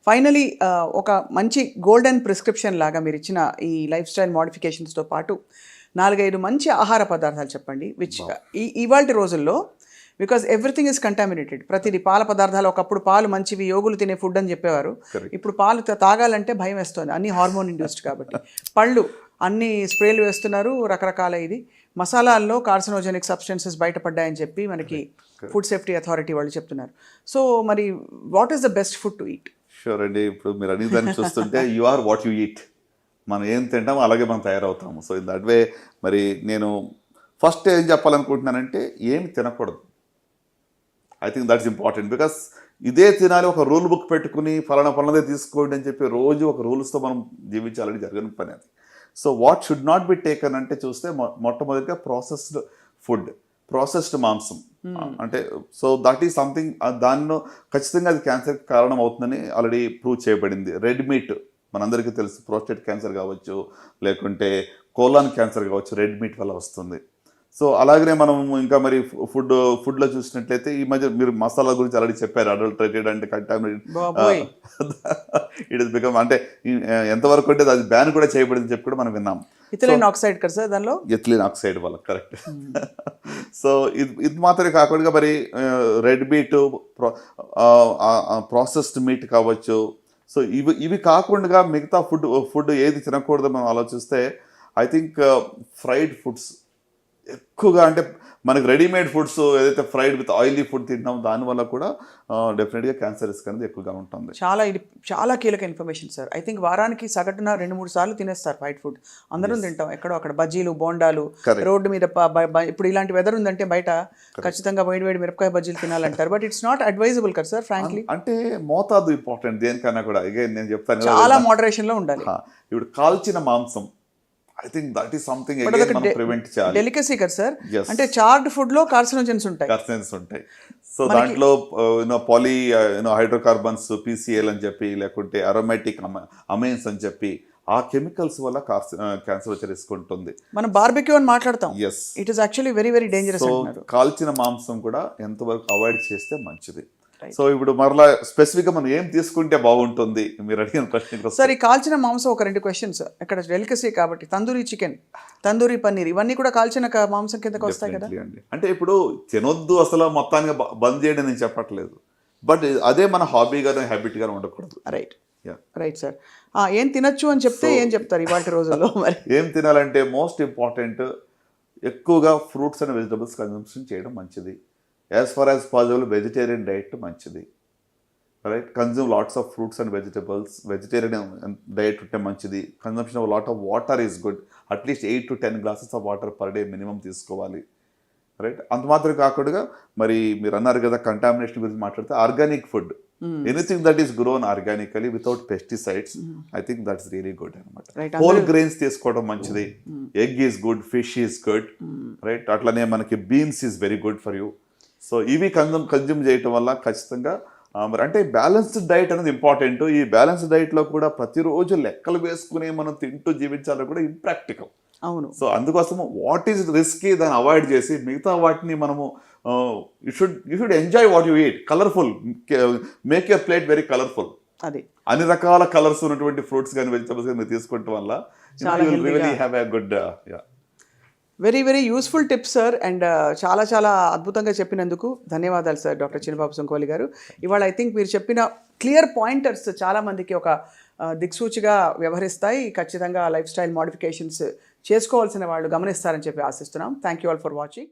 Finally ఒక మంచి golden prescription లాగా మీరు ఇచ్చిన ఈ లైఫ్ స్టైల్ మోడిఫికేషన్స్తో పాటు 4-5 మంచి ఆహార పదార్థాలు చెప్పండి విచ్ ఇవాళ రోజుల్లో బికాజ్ ఎవ్రీథింగ్ ఇస్ కంటామినేటెడ్. ప్రతిదీ పాల పదార్థాలు, ఒకప్పుడు పాలు మంచివి యోగులు తినే ఫుడ్ అని చెప్పేవారు, ఇప్పుడు పాలు తాగాలంటే భయం వేస్తుంది, అన్ని హార్మోన్ ఇండ్యూస్డ్ కాబట్టి. పళ్ళు అన్ని స్ప్రేలు వేస్తున్నారు, రకరకాల ఇది మసాలాల్లో కార్సినోజెనిక్ సబ్స్టెన్సెస్ బయటపడ్డాయని చెప్పి మనకి ఫుడ్ సేఫ్టీ అథారిటీ వాళ్ళు చెప్తున్నారు. సో మరి what is the best food to eat? Sure అండి. ఇప్పుడు మీరు అన్ని దాన్ని చూస్తుంటే you are what you eat. మనం ఏం తింటామో అలాగే మనం తయారవుతాము. సో ఇన్ దట్ వే మరి నేను ఫస్ట్ ఏం చెప్పాలనుకుంటున్నానంటే ఏమి తినకూడదు. I think that's important. Because ఇదే తినాలి, ఒక రూల్ బుక్ పెట్టుకుని ఫలానాదే తీసుకోండి అని చెప్పి రోజు ఒక రూల్స్తో మనం జీవించాలని జరగని పని అది. So what should not be taken అంటే చూస్తే మొట్టమొదటిగా ప్రాసెస్డ్ ఫుడ్, ప్రాసెస్డ్ మాంసం అంటే సో దట్ ఈస్ సంథింగ్, దానిలో ఖచ్చితంగా అది క్యాన్సర్కి కారణం అవుతుందని ఆల్రెడీ ప్రూవ్ చేయబడింది. రెడ్ మీట్ మనందరికీ తెలుసు, ప్రోస్టేట్ క్యాన్సర్ కావచ్చు, లేకుంటే క్యాన్సర్ కావచ్చు, రెడ్ మీట్ వల్ల వస్తుంది. సో అలాగనే మనం ఇంకా మరి ఫుడ్లో చూసినట్లయితే ఈ మధ్య మీరు మసాలా గురించి ఆల్రెడీ చెప్పారు, అడల్టరేటెడ్ అంటే కంటామినేటెడ్, ఇట్ ఇస్ బికమ్ అంటే ఎంతవరకు అంటే అది బ్యాన్ కూడా చేయబడింది చెప్పి కూడా మనం విన్నాం. ఇథిలీన్ ఆక్సైడ్ కదా సార్ దానిలో, ఇథిలీన్ ఆక్సైడ్ వల్ల, కరెక్ట్. సో ఇది మాత్రమే కాకుండా మరి రెడ్ మీట్, ప్రాసెస్డ్ మీట్ కావచ్చు. సో ఇవి కాకుండా మిగతా ఫుడ్ ఏది తినకూడదు మనం ఆలోచిస్తే ఐ థింక్ ఫ్రైడ్ ఫుడ్స్ ఎక్కువగా, అంటే మనకి రెడీమేడ్ ఫుడ్స్ ఏదైతే ఫ్రైడ్ విత్ ఆయిలీ ఫుడ్ తింటామో దానివల్ల కూడా డెఫినెట్గా క్యాన్సర్ రిస్క్ అనేది ఎక్కువగా ఉంటుంది. ఇది చాలా కీలక ఇన్ఫర్మేషన్ సార్. ఐ థింక్ వారానికి సగటున 2-3 సార్లు తినేస్తారు ఫ్రైడ్ ఫుడ్. అందరం తింటాం, ఎక్కడో అక్కడ బజ్జీలు, బోండాలు, రోడ్డు మీద. ఇప్పుడు ఇలాంటి వెదర్ ఉందంటే బయట ఖచ్చితంగా వేడి మిరపకాయ బజ్జీలు తినాలంటారు. బట్ ఇట్స్ నాట్ అడ్వైజబుల్ కదా సార్ ఫ్రాంక్లీ. అంటే మోతాదు ఇంపార్టెంట్ దేనికన్నా కూడా. అగైన్ నేను చెప్తాను, చాలా మోడరేషన్లో ఉండాలి. ఇప్పుడు కాల్చిన మాంసం, I think that is something prevent చేయాలి. డెలికసీ కదా సార్, అంటే చార్డ్ ఫుడ్ లో కార్సినోజెన్స్ ఉంటాయి. సో దాంట్లో పాలీ హైడ్రోకార్బన్స్, PCL అని చెప్పి, లేకుంటే అరోమాటిక్ అమైన్స్ అని చెప్పి, ఆ కెమికల్స్ వల్ల క్యాన్సర్ వచ్చే రిస్క్ ఉంటుంది. మనం బార్బెక్యూ అని మాట్లాడతాం. Yes, it is actually very very dangerous. So కాల్చిన మాంసం కూడా ఎంతవరకు అవాయిడ్ చేస్తే మంచిది. సో ఇప్పుడు మరలా స్పెసిఫిక్గా మనం ఏం తీసుకుంటే బాగుంటుంది మీరు అడిగిన ప్రశ్న. సార్ ఈ కాల్చిన మాంసం ఒక 2 క్వశ్చన్స్. ఇక్కడ డెలికసీ కాబట్టి తందూరి చికెన్, తందూరి పన్నీర్ ఇవన్నీ కూడా కాల్చిన మాంసం కిందకి వస్తాయి కదా. అంటే ఇప్పుడు తినొద్దు అసలు మొత్తానికి బంద్ చేయడం నేను చెప్పట్లేదు, బట్ అదే మన హాబీగానే హ్యాబిట్గానే ఉండకూడదు. Right sir. ఏం తినొచ్చు అని చెప్తే ఏం చెప్తారు ఇవాళ రోజుల్లో? మరి ఏం తినాలంటే మోస్ట్ ఇంపార్టెంట్ ఎక్కువగా ఫ్రూట్స్ అండ్ వెజిటబుల్స్ కన్సంప్షన్ చేయడం మంచిది. As far as possible vegetarian diet మంచిది, right. Consume lots of fruits and vegetables, vegetarian diet ఉంటే మంచిది. Consumption of lot of water is good. At least 8 to 10 glasses of water per day minimum తీసుకోవాలి, right. అంత మాత్రం కాకుండా మరి మీరు అన్నారు కదా కంటామినేషన్ గురించి మాట్లాడితే, organic food, anything that is grown organically without pesticides, I think that's really good అనమాట. హోల్ గ్రెయిన్స్ తీసుకోవడం మంచిది. Egg is good, fish is good, right. అట్లనే మనకి beans is very good for you. So ఇవి consume చేయటం వల్ల ఖచ్చితంగా మరి అంటే బ్యాలెన్స్డ్ డైట్ అనేది ఇంపార్టెంట్. ఈ బ్యాలెన్స్డ్ డైట్లో కూడా ప్రతిరోజు లెక్కలు వేసుకుని మనం తింటూ జీవించాలని కూడా ఇంప్రాక్టికల్. అవును. సో అందుకోసం వాట్ ఈజ్ రిస్కీ దాన్ని అవాయిడ్ చేసి మిగతా వాటిని మనము you should enjoy what you eat. Colourful, make your plate very colourful. అది అన్ని రకాల కలర్స్ ఉన్నటువంటి ఫ్రూట్స్ కానీ వెజిటబుల్స్ కానీ మీరు తీసుకోవటం వల్ల really have a good very very useful tips sir. And చాలా అద్భుతంగా చెప్పినందుకు ధన్యవాదాలు సార్ డాక్టర్ చినబాబు సుంకోలి గారు. ఇవాళ ఐ థింక్ మీరు చెప్పిన క్లియర్ పాయింటర్స్ చాలామందికి ఒక దిక్సూచిగా వ్యవహరిస్తాయి. ఖచ్చితంగా లైఫ్ స్టైల్ మోడిఫికేషన్స్ చేసుకోవాల్సిన వాళ్ళు గమనిస్తారని చెప్పి ఆశిస్తున్నాం. Thank you all for watching.